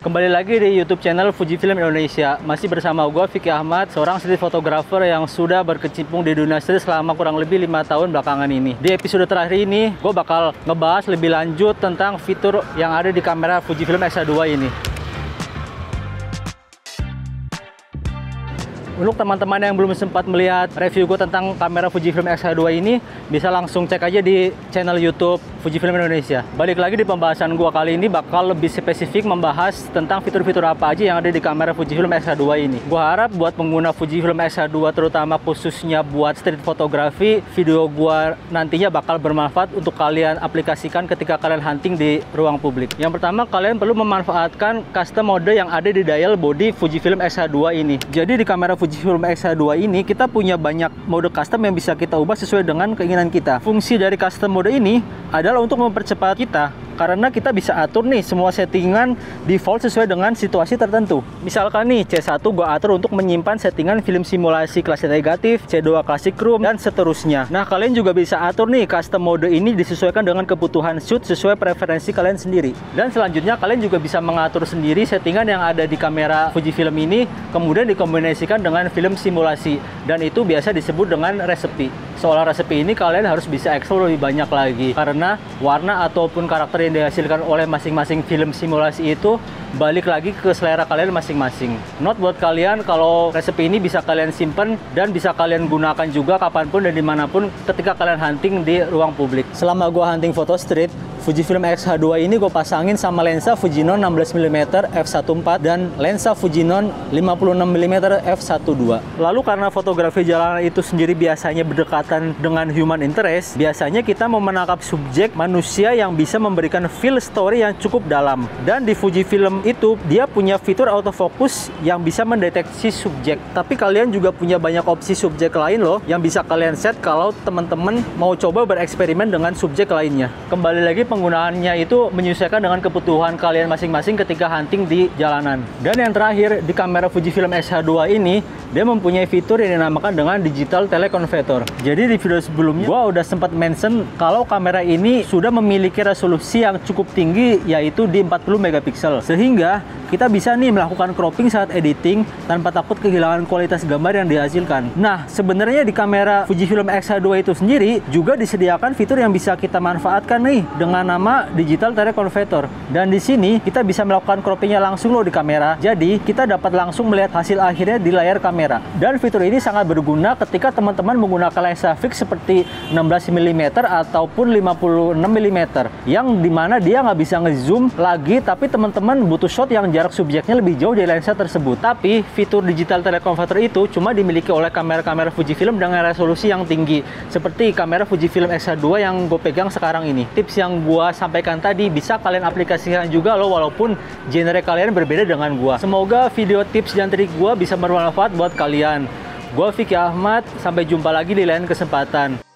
Kembali lagi di YouTube channel Fujifilm Indonesia. Masih bersama gue, Vicky Ahmad, seorang street photographer yang sudah berkecimpung di dunia street selama kurang lebih 5 tahun belakangan ini. Di episode terakhir ini, gue bakal ngebahas lebih lanjut tentang fitur yang ada di kamera Fujifilm X-A2 ini. Untuk teman-teman yang belum sempat melihat review gue tentang kamera Fujifilm X-A2 ini, bisa langsung cek aja di channel YouTube Fujifilm Indonesia. Balik lagi di pembahasan gue kali ini bakal lebih spesifik membahas tentang fitur-fitur apa aja yang ada di kamera Fujifilm X-A2 ini. Gue harap buat pengguna Fujifilm X-A2 terutama khususnya buat street fotografi, video gue nantinya bakal bermanfaat untuk kalian aplikasikan ketika kalian hunting di ruang publik. Yang pertama, kalian perlu memanfaatkan custom mode yang ada di dial body Fujifilm X-A2 ini. Jadi di kamera Fujifilm X-A2 ini kita punya banyak mode custom yang bisa kita ubah sesuai dengan keinginan kita. Fungsi dari custom mode ini adalah untuk mempercepat kita, karena kita bisa atur nih semua settingan default sesuai dengan situasi tertentu. Misalkan nih C1 gua atur untuk menyimpan settingan film simulasi kelas negatif, C2 classic room, dan seterusnya. Nah, kalian juga bisa atur nih custom mode ini disesuaikan dengan kebutuhan shoot sesuai preferensi kalian sendiri. Dan selanjutnya kalian juga bisa mengatur sendiri settingan yang ada di kamera Fujifilm ini, kemudian dikombinasikan dengan film simulasi, dan itu biasa disebut dengan resepi. Soal resepi ini kalian harus bisa explore lebih banyak lagi, karena warna ataupun karakter yang dihasilkan oleh masing-masing film simulasi itu balik lagi ke selera kalian masing-masing. Note buat kalian, kalau resepi ini bisa kalian simpen dan bisa kalian gunakan juga kapanpun dan dimanapun ketika kalian hunting di ruang publik. Selama gua hunting foto street, Fujifilm X-A2 ini gue pasangin sama lensa Fujinon 16mm f1.4 dan lensa Fujinon 56mm f1.2. Lalu karena fotografi jalanan itu sendiri biasanya berdekatan dengan human interest, biasanya kita mau menangkap subjek manusia yang bisa memberikan feel story yang cukup dalam. Dan di Fujifilm itu dia punya fitur autofocus yang bisa mendeteksi subjek. Tapi kalian juga punya banyak opsi subjek lain loh yang bisa kalian set kalau teman-teman mau coba bereksperimen dengan subjek lainnya. Kembali lagi, penggunaannya itu menyesuaikan dengan kebutuhan kalian masing-masing ketika hunting di jalanan. Dan yang terakhir, di kamera Fujifilm X-A2 ini dia mempunyai fitur yang dinamakan dengan digital teleconverter. Jadi di video sebelumnya gua udah sempat mention kalau kamera ini sudah memiliki resolusi yang cukup tinggi, yaitu di 40 megapiksel, sehingga kita bisa nih melakukan cropping saat editing tanpa takut kehilangan kualitas gambar yang dihasilkan. Nah, sebenarnya di kamera Fujifilm X-A2 itu sendiri juga disediakan fitur yang bisa kita manfaatkan nih dengan nama digital teleconverter. Dan di sini kita bisa melakukan croppingnya langsung loh di kamera. Jadi kita dapat langsung melihat hasil akhirnya di layar kamera. Dan fitur ini sangat berguna ketika teman-teman menggunakan lensa fix seperti 16mm ataupun 56mm, yang dimana dia nggak bisa ngezoom lagi, tapi teman-teman butuh shot yang jarak subjeknya lebih jauh dari lensa tersebut. Tapi fitur digital teleconverter itu cuma dimiliki oleh kamera-kamera Fujifilm dengan resolusi yang tinggi, seperti kamera Fujifilm X-A2 yang gue pegang sekarang ini. Tips yang gua sampaikan tadi bisa kalian aplikasikan juga loh, walaupun genre kalian berbeda dengan gua. Semoga video tips dan trik gua bisa bermanfaat buat kalian. Gua Vicky Ahmad, sampai jumpa lagi di lain kesempatan.